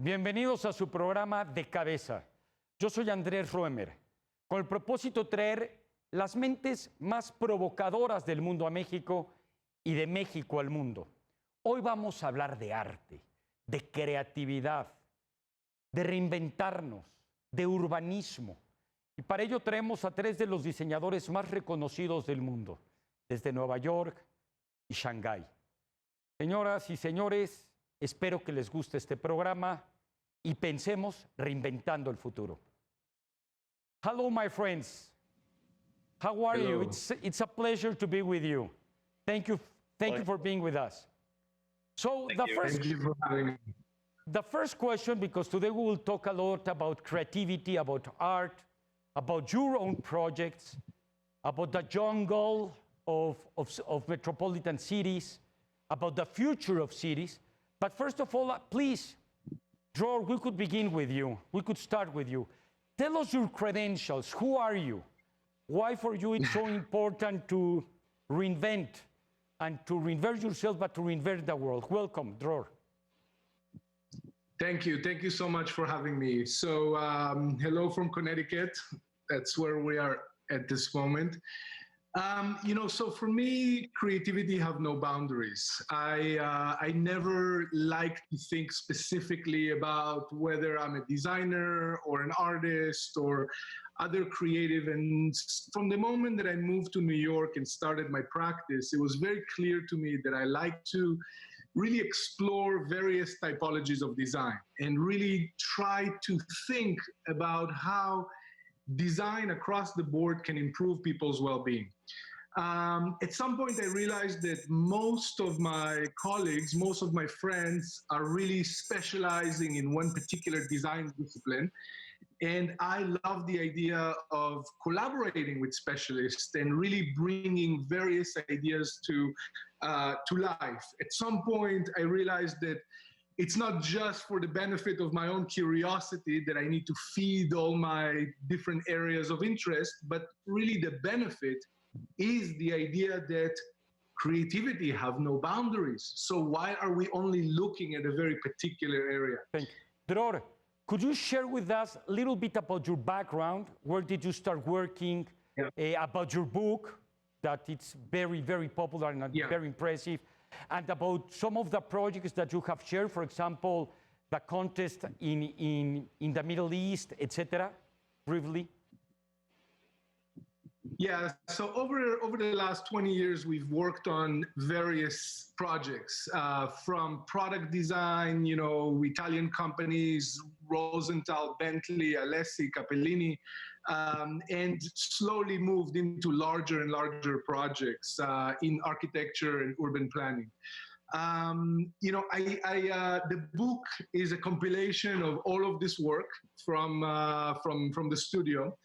Bienvenidos a su programa de Cabeza. Yo soy Andrés Roemer, con el propósito de traer las mentes más provocadoras del mundo a México y de México al mundo. Hoy vamos a hablar de arte, de creatividad, de reinventarnos, de urbanismo. Y para ello traemos a tres de los diseñadores más reconocidos del mundo, desde Nueva York y Shanghái. Señoras y señores, espero que les guste este programa y pensemos reinventando el futuro. Hello, my friends. How are you? It's a pleasure to be with you. Thank you for being with us. So Thank you for having me. The first question, because today we will talk a lot about creativity, about art, about your own projects, about the jungle of metropolitan cities, about the future of cities. But first of all, please, Dror, we could begin with you. We could start with you. Tell us your credentials. Who are you? Why for you it's so important to reinvent and to reinvent yourself, but to reinvent the world? Welcome, Dror. Thank you. Thank you so much for having me. So, hello from Connecticut. That's where we are at this moment. So for me, creativity have no boundaries. I never like to think specifically about whether I'm a designer or an artist or other creative. And from the moment that I moved to New York and started my practice, it was very clear to me that I like to really explore various typologies of design and really try to think about how design across the board can improve people's well-being. At some point, I realized that most of my colleagues, most of my friends are really specializing in one particular design discipline. And I love the idea of collaborating with specialists and really bringing various ideas to life. At some point, I realized that it's not just for the benefit of my own curiosity that I need to feed all my different areas of interest, but really the benefit is the idea that creativity have no boundaries. So why are we only looking at a very particular area? Thank you. Dror, could you share with us a little bit about your background? Where did you start working? About your book, that it's very, very popular and very impressive. And about some of the projects that you have shared, for example, the contest in the Middle East, etc., briefly. Yeah, so over the last 20 years, we've worked on various projects, from product design, Italian companies, Rosenthal, Bentley, Alessi, Capellini, and slowly moved into larger and larger projects in architecture and urban planning. The book is a compilation of all of this work from the studio.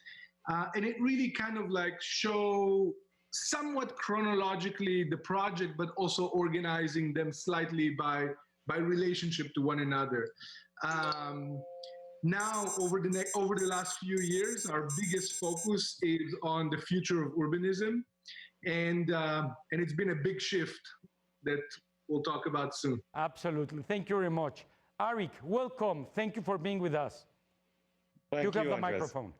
And it really kind of like show somewhat chronologically the project, but also organizing them slightly by relationship to one another. Now, over the last few years, our biggest focus is on the future of urbanism, and it's been a big shift that we'll talk about soon. Absolutely. Thank you very much. Aric, welcome. Thank you for being with us. Thank you, have the Andres. microphone.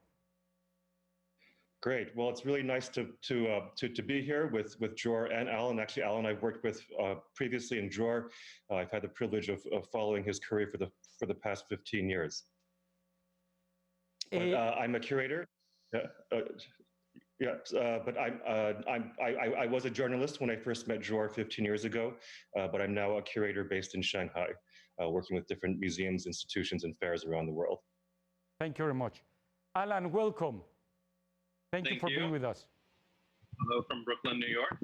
Great. Well, it's really nice to be here with Dror and Alan. Actually, Alan I've worked with previously, and Dror I've had the privilege of following his career for the past 15 years. I'm a curator. But I was a journalist when I first met Dror 15 years ago, but I'm now a curator based in Shanghai, working with different museums, institutions, and fairs around the world. Thank you very much. Alan, welcome. Thank you for being with us. Hello from Brooklyn, New York.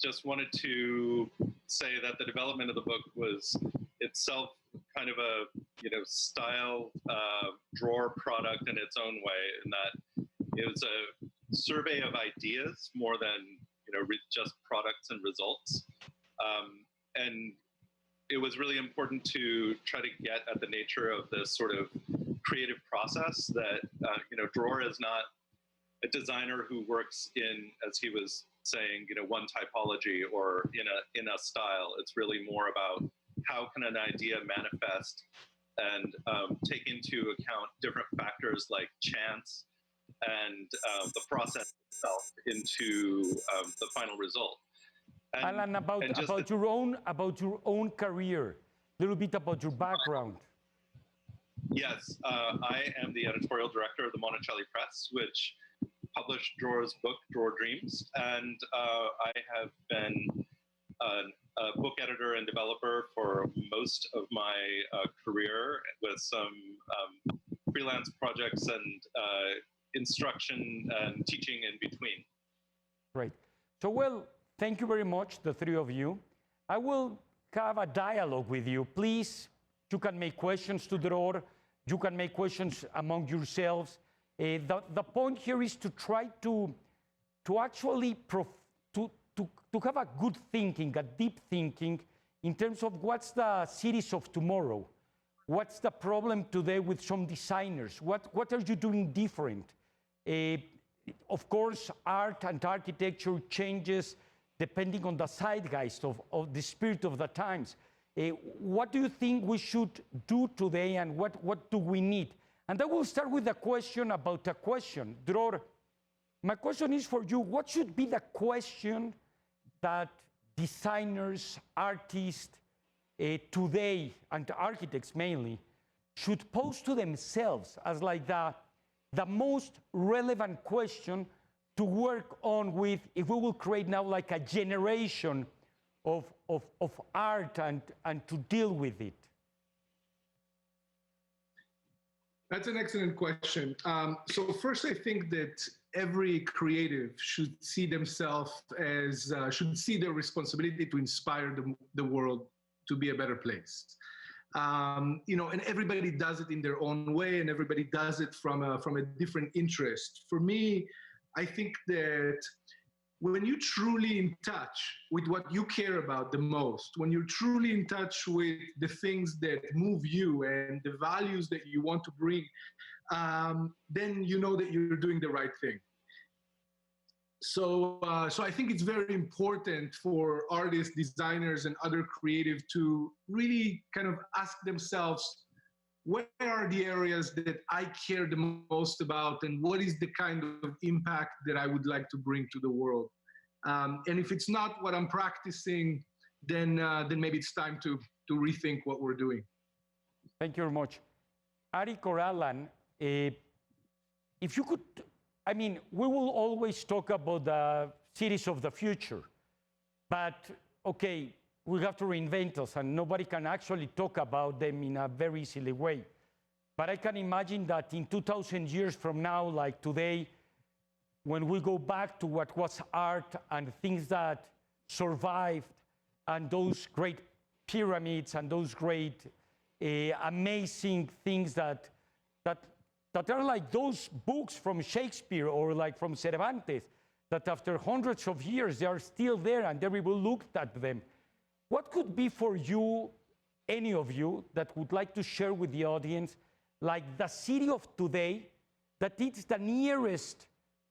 Just wanted to say that the development of the book was itself kind of a style Dror product in its own way, in that it was a survey of ideas more than just products and results. And it was really important to try to get at the nature of this sort of creative process that, Dror is not a designer who works in, as he was saying, one typology or in a style. It's really more about how can an idea manifest and take into account different factors like chance and the process itself into the final result. And, Alan, about your own career, a little bit about your background. Yes, I am the editorial director of the Monticelli Press, which published Dror's book, Dror Dreams, and I have been a book editor and developer for most of my career, with some freelance projects and instruction and teaching in between. Great. So, well, thank you very much, the three of you. I will have a dialogue with you. Please, you can make questions to Dror. You can make questions among yourselves. The point here is to try to actually to have a good thinking, a deep thinking in terms of what's the cities of tomorrow. What's the problem today with some designers? What are you doing different? Of course, art and architecture changes depending on the zeitgeist of the spirit of the times. What do you think we should do today, and what do we need? And I will start with a question about a question. Dror, my question is for you. What should be the question that designers, artists today, and architects mainly, should pose to themselves as like the most relevant question to work on with, if we will create now like a generation of art and to deal with it? That's an excellent question. So first, I think that every creative should see themselves as, should see their responsibility to inspire the world to be a better place. You know, and everybody does it in their own way, and everybody does it from a different interest. For me, I think that when you're truly in touch with what you care about the most, when you're truly in touch with the things that move you and the values that you want to bring, then you know that you're doing the right thing. So I think it's very important for artists, designers, and other creative to really kind of ask themselves, where are the areas that I care the most about, and what is the kind of impact that I would like to bring to the world? And if it's not what I'm practicing, then maybe it's time to rethink what we're doing. Thank you very much. Aric or Alan, if you could, I mean, we will always talk about the cities of the future, but okay, we have to reinvent us, and nobody can actually talk about them in a very silly way. But I can imagine that in 2,000 years from now, like today, when we go back to what was art and things that survived, and those great pyramids and those great amazing things that are like those books from Shakespeare or like from Cervantes, that after hundreds of years, they are still there and everybody looked at them. What could be for you, any of you, that would like to share with the audience, like the city of today, that it's the nearest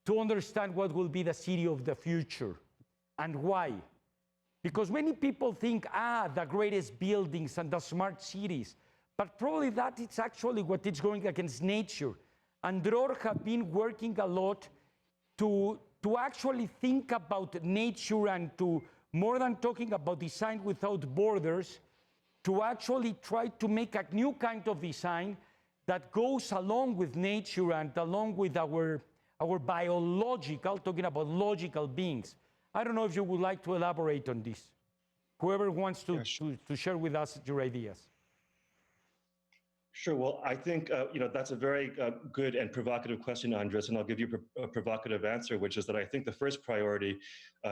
to understand what will be the city of the future, and why? Because many people think, the greatest buildings and the smart cities, but probably that is actually what is going against nature. And Dror have been working a lot to actually think about nature, and to, more than talking about design without borders, to actually try to make a new kind of design that goes along with nature and along with our biological, talking about logical beings. I don't know if you would like to elaborate on this. Whoever wants to share with us your ideas. Sure. Well, I think that's a very good and provocative question, Andres, and I'll give you a provocative answer, which is that I think the first priority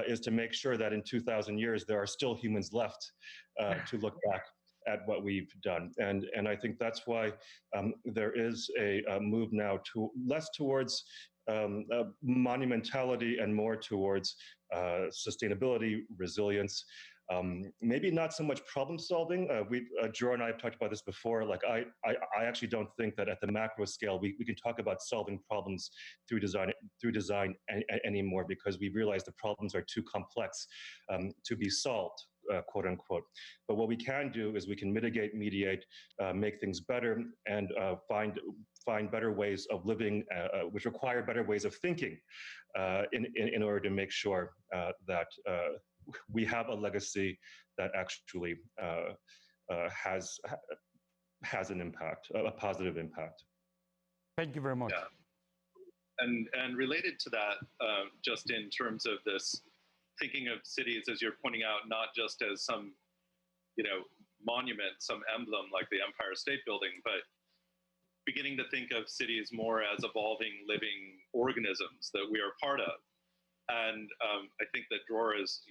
is to make sure that in 2,000 years there are still humans left to look back at what we've done, and I think that's why there is a move now to less towards monumentality and more towards sustainability, resilience. Maybe not so much problem solving. Dror and I have talked about this before. Like I actually don't think that at the macro scale we can talk about solving problems through design anymore, because we realize the problems are too complex to be solved. quote unquote. But what we can do is we can mitigate, mediate, make things better, and find better ways of living, which require better ways of thinking in order to make sure that we have a legacy that actually has an impact, a positive impact. Thank you very much. Yeah. And related to that, just in terms of this thinking of cities, as you're pointing out, not just as some, monument, some emblem like the Empire State Building, but beginning to think of cities more as evolving, living organisms that we are part of. And I think that Dror is,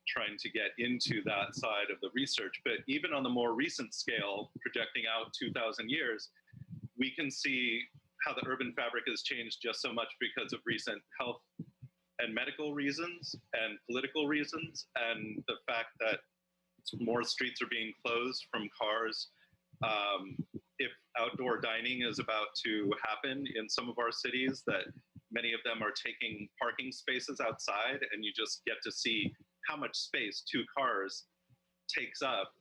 trying to get into that side of the research. But even on the more recent scale, projecting out 2,000 years, we can see how the urban fabric has changed just so much because of recent health and medical reasons and political reasons, and the fact that more streets are being closed from cars. If outdoor dining is about to happen in some of our cities, that many of them are taking parking spaces outside, and you just get to see how much space 2 cars takes up.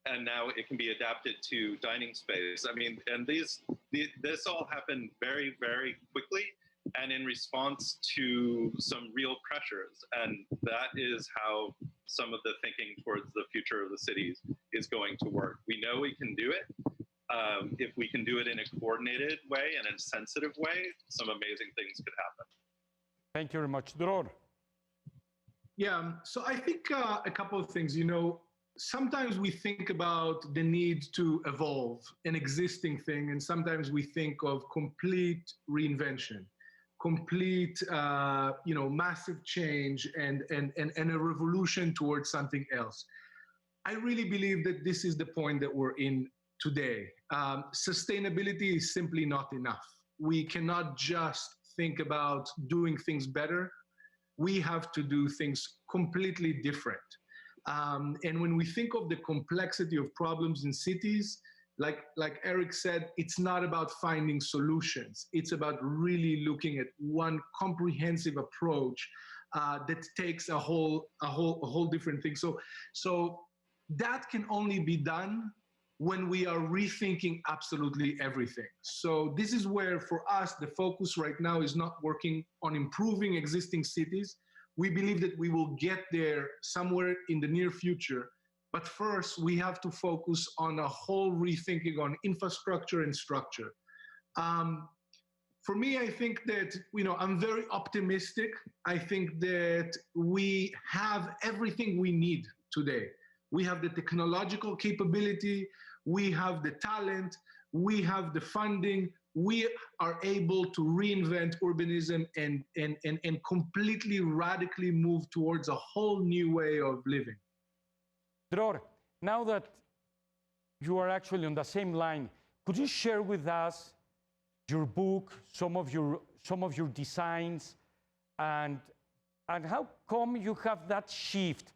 And now it can be adapted to dining space. I mean, and this all happened very, very quickly and in response to some real pressures. And that is how some of the thinking towards the future of the cities is going to work. We know we can do it. If we can do it in a coordinated way and in a sensitive way, some amazing things could happen. Thank you very much. Dror. Yeah, so I think a couple of things, sometimes we think about the need to evolve an existing thing, and sometimes we think of complete reinvention, complete, massive change and a revolution towards something else. I really believe that this is the point that we're in today. Sustainability is simply not enough. We cannot just think about doing things better. We have to do things completely different. And when we think of the complexity of problems in cities, like Aric said, it's not about finding solutions. It's about really looking at one comprehensive approach that takes a whole different thing. So that can only be done when we are rethinking absolutely everything. So this is where, for us, the focus right now is not working on improving existing cities. We believe that we will get there somewhere in the near future. But first, we have to focus on a whole rethinking on infrastructure and structure. For me, I think that, I'm very optimistic. I think that we have everything we need today. We have the technological capability, we have the talent, we have the funding, we are able to reinvent urbanism and completely radically move towards a whole new way of living. Dror, now that you are actually on the same line, could you share with us your book, some of your designs, and how come you have that shift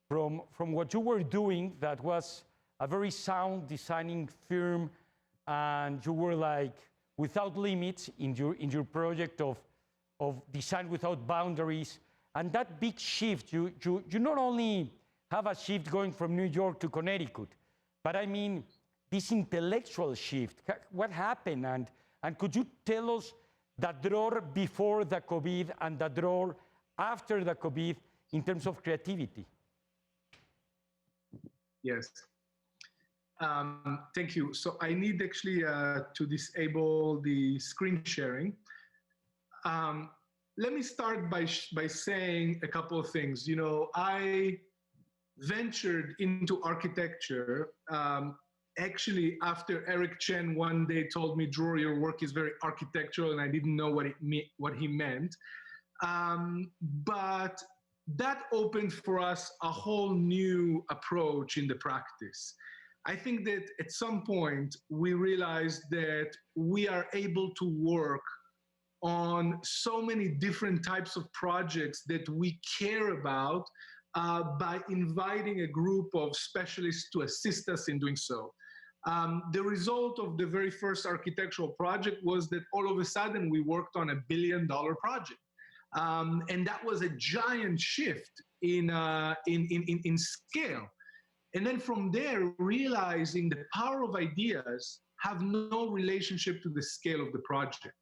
from what you were doing, that was a very sound designing firm, and you were like without limits in your project of design without boundaries, and that big shift, you not only have a shift going from New York to Connecticut, but I mean this intellectual shift. What happened, and could you tell us the Dror before the COVID and the Dror after the COVID in terms of creativity? Yes. Thank you. So I need actually to disable the screen sharing. Let me start by saying a couple of things. I ventured into architecture actually after Aric Chen one day told me, Dror, your work is very architectural, and I didn't know what he meant. But that opened for us a whole new approach in the practice. I think that at some point we realized that we are able to work on so many different types of projects that we care about by inviting a group of specialists to assist us in doing so. The result of the very first architectural project was that all of a sudden we worked on $1 billion project. And that was a giant shift in scale. And then from there, realizing the power of ideas have no relationship to the scale of the project.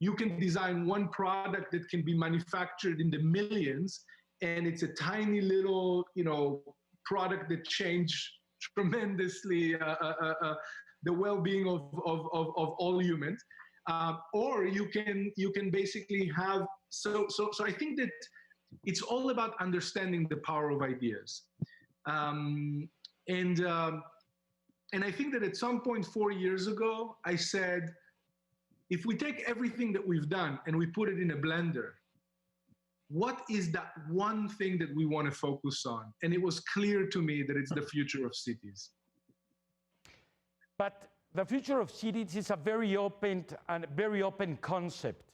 You can design one product that can be manufactured in the millions, and it's a tiny little, product that changed tremendously the well-being of all humans. Or you can basically have, so I think that it's all about understanding the power of ideas. And I think that at some point 4 years ago, I said, if we take everything that we've done and we put it in a blender, what is that one thing that we want to focus on? And it was clear to me that it's the future of cities. But the future of cities is a very open concept.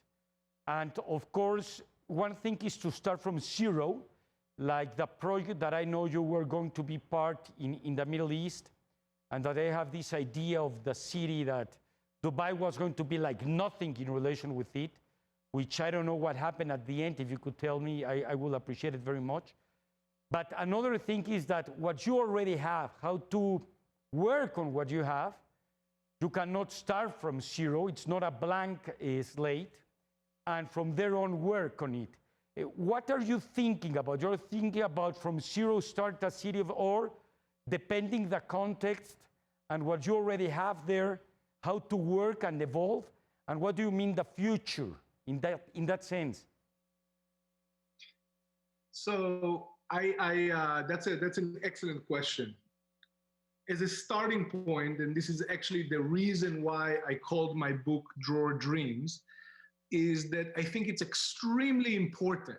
And of course, one thing is to start from zero, like the project that I know you were going to be part in the Middle East, and that they have this idea of the city that Dubai was going to be like nothing in relation with it, which I don't know what happened at the end. If you could tell me, I will appreciate it very much. But another thing is that what you already have, how to work on what you have, you cannot start from zero. It's not a blank slate. And from there on, work on it. What are you thinking about? You're thinking about from zero start a city of, or depending the context and what you already have there, how to work and evolve, and what do you mean the future in that sense? So that's an excellent question. As a starting point, and this is actually the reason why I called my book Dror Dreams, is that I think it's extremely important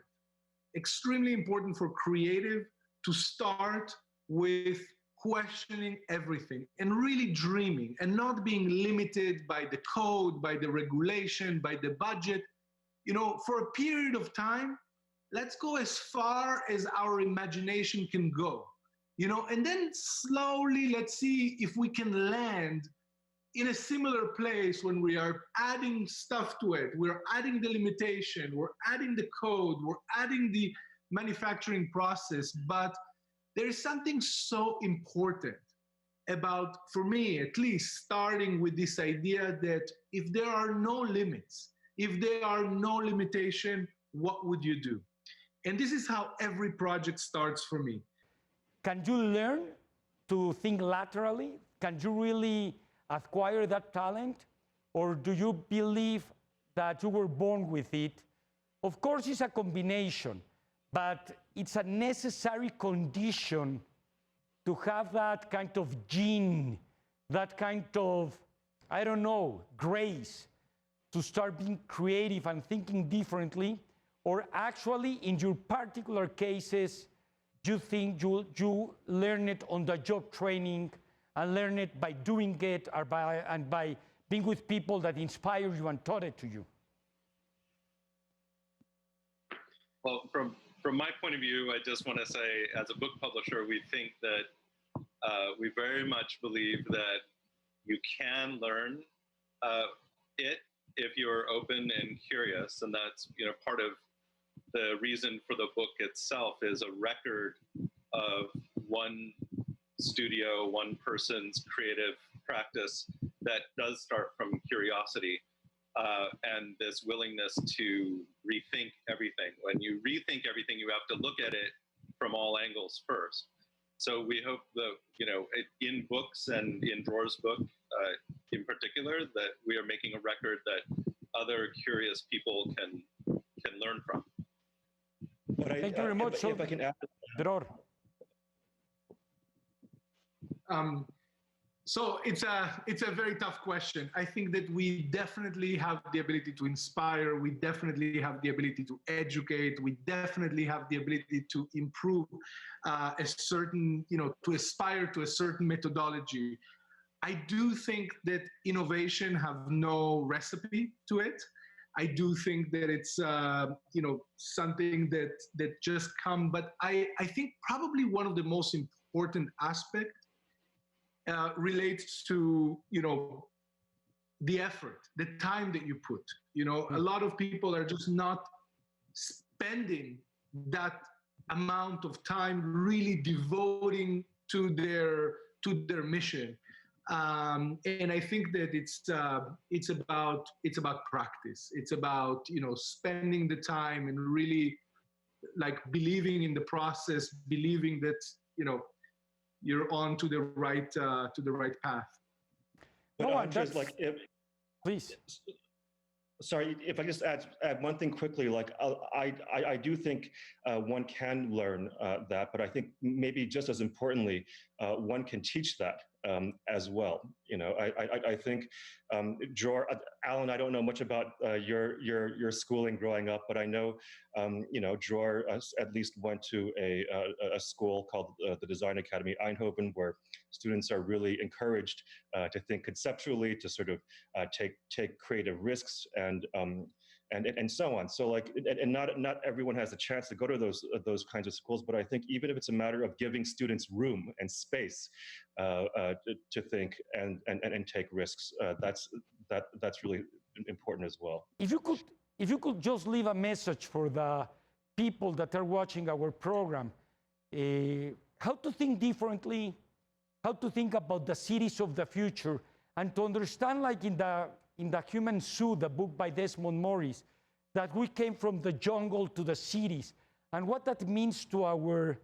for creative to start with questioning everything and really dreaming and not being limited by the code, by the regulation, by the budget. For a period of time, let's go as far as our imagination can go, and then slowly let's see if we can land in a similar place when we are adding stuff to it. We're adding the limitation, we're adding the code, we're adding the manufacturing process. But there is something so important about, for me at least, starting with this idea that if there are no limits, if there are no limitation, what would you do? And this is how every project starts for me. Can you learn to think laterally? Can you really acquire that talent? Or do you believe that you were born with it? Of course, it's a combination, but it's a necessary condition to have that kind of gene, that kind of, grace to start being creative and thinking differently. Or actually, in your particular cases, you think you learn it on the job training and learn it by doing it or by being with people that inspire you and taught it to you? Well, from my point of view, I just want to say, as a book publisher, we think that we very much believe that you can learn it if you're open and curious, and that's part of the reason for the book itself is a record of one studio, one person's creative practice that does start from curiosity and this willingness to rethink everything. When you rethink everything, you have to look at it from all angles first. So we hope that, in books and in Dror's book in particular, that we are making a record that other curious people can learn from. Thank you very much. If I can add, Dror. So it's a very tough question. I think that we definitely have the ability to inspire. We definitely have the ability to educate. We definitely have the ability to improve a certain, to aspire to a certain methodology. I do think that innovation have no recipe to it. I do think that it's, something that just come. But I think probably one of the most important aspects relates to, the effort, the time that you put. A lot of people are just not spending that amount of time really devoting to their mission. And I think that it's about practice. It's about, you know, spending the time and really like believing in the process, believing that, you know, you're on to the right path. But No, Andres, like, please. Sorry, if I just add one thing quickly, like I do think one can learn that, but I think maybe just as importantly, one can teach that as well. You know, I think Dror, Alan, I don't know much about your schooling growing up, but I know you know, Dror at least went to a school called the Design Academy Eindhoven, where students are really encouraged to think conceptually, to sort of take creative risks and so on. So like, and not everyone has a chance to go to those kinds of schools, but I think even if it's a matter of giving students room and space to think and take risks, that's really important as well. If you could just leave a message for the people that are watching our program, how to think differently, how to think about the cities of the future, and to understand, like in the Human Zoo, the book by Desmond Morris, that we came from the jungle to the cities, and what that means to our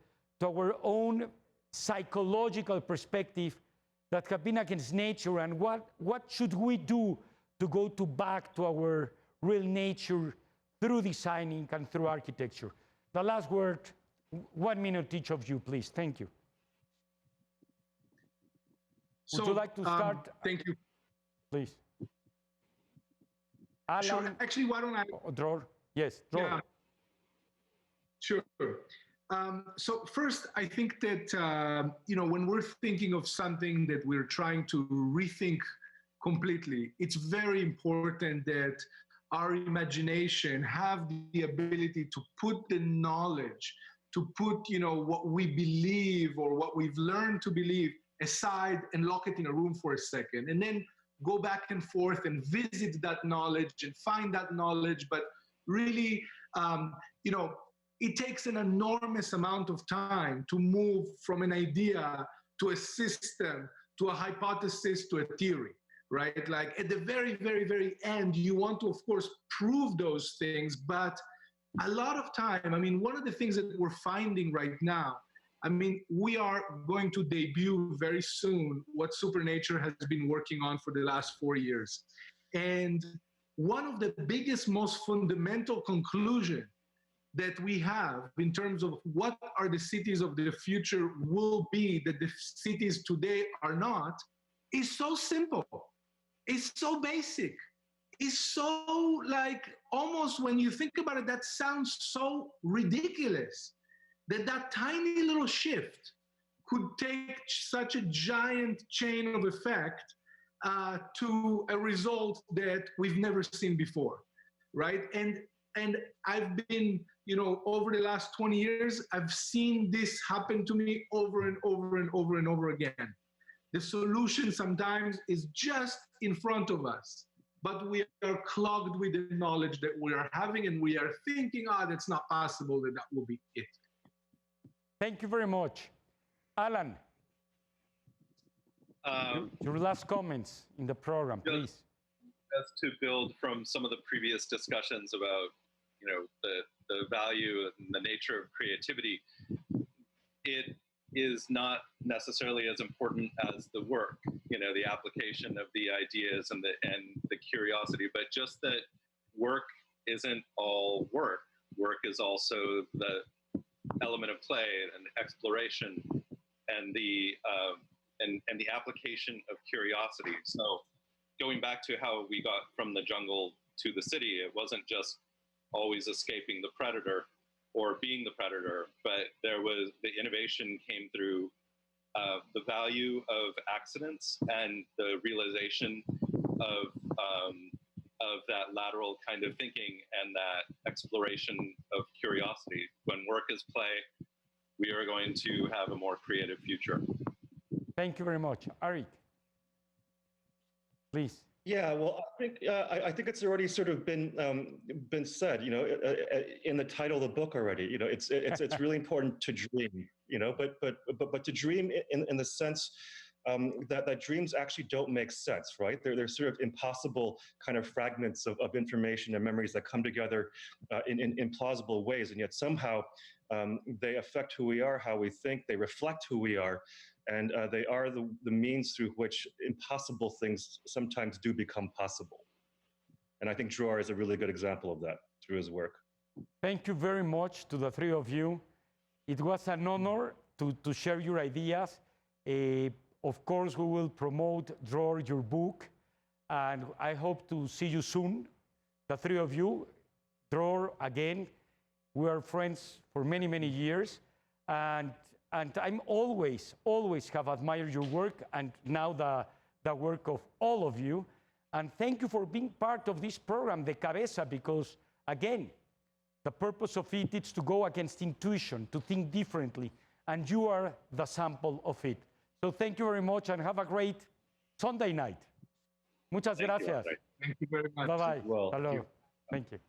own psychological perspective that have been against nature, and what should we do to go back to our real nature through designing and through architecture. The last word, 1 minute each of you, please. Thank you. Would you like to start? Thank you. Please. Alan, Sure. Actually, why don't I? Dror? Yes, Dror. Yeah. Sure. So first, I think that you know, when we're thinking of something that we're trying to rethink completely, it's very important that our imagination have the ability to put the knowledge, to put, you know, what we believe or what we've learned to believe aside and lock it in a room for a second, and then go back and forth and visit that knowledge and find that knowledge. But really, you know, it takes an enormous amount of time to move from an idea to a system, to a hypothesis, to a theory, right? Like at the very, very, very end, you want to, of course, prove those things. But a lot of time, I mean, one of the things that we're finding right now, I mean, we are going to debut very soon what Supernature has been working on for the last 4 years. And one of the biggest, most fundamental conclusion that we have in terms of what are the cities of the future will be that the cities today are not, is so simple. It's so basic. It's so like, almost when you think about it, that sounds so ridiculous. That tiny little shift could take such a giant chain of effect to a result that we've never seen before, right? And I've been, you know, over the last 20 years, I've seen this happen to me over and over and over and over again. The solution sometimes is just in front of us, but we are clogged with the knowledge that we are having, and we are thinking, that's not possible, that will be it. Thank you very much. Alan, your last comments in the program, please. As to build from some of the previous discussions about, you know, the value and the nature of creativity, it is not necessarily as important as the work, you know, the application of the ideas and the curiosity, but just that work isn't all work. Work is also the element of play and exploration and the application of curiosity. So going back to how we got from the jungle to the city, it wasn't just always escaping the predator or being the predator, but there was the innovation came through the value of accidents and the realization of that lateral kind of thinking and that exploration of curiosity. When work is play, we are going to have a more creative future. Thank you very much. Aric, please. Yeah, well, I think it's already sort of been said, you know, in the title of the book already. You know, it's really important to dream, you know, but to dream in the sense that dreams actually don't make sense, right? They're sort of impossible kind of fragments of information and memories that come together in plausible ways, and yet somehow they affect who we are, how we think, they reflect who we are. And they are the means through which impossible things sometimes do become possible. And I think Dror is a really good example of that through his work. Thank you very much to the three of you. It was an honor to share your ideas. Of course, we will promote Dror, your book, and I hope to see you soon, the three of you. Dror, again, we are friends for many, many years, and I'm always have admired your work, and now the work of all of you. And thank you for being part of this program, the Cabeza, because again, the purpose of it is to go against intuition, to think differently, and you are the sample of it. So thank you very much, and have a great Sunday night. Muchas gracias. Thank you very much. Bye-bye. Well, Hasta luego. Thank you.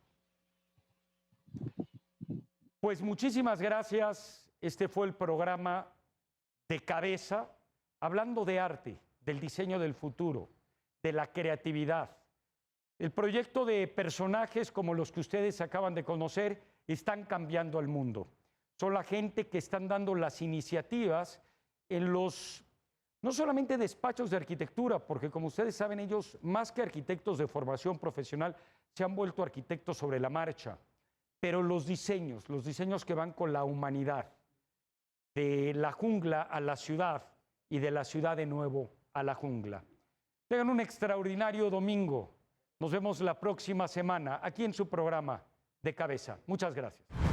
Pues muchísimas gracias. Este fue el programa de Cabeza, hablando de arte, del diseño del futuro, de la creatividad. El proyecto de personajes como los que ustedes acaban de conocer están cambiando al mundo. Son la gente que están dando las iniciativas en los, no solamente despachos de arquitectura, porque como ustedes saben, ellos, más que arquitectos de formación profesional, se han vuelto arquitectos sobre la marcha, pero los diseños que van con la humanidad, de la jungla a la ciudad y de la ciudad de nuevo a la jungla. Tengan un extraordinario domingo. Nos vemos la próxima semana aquí en su programa de Cabeza. Muchas gracias.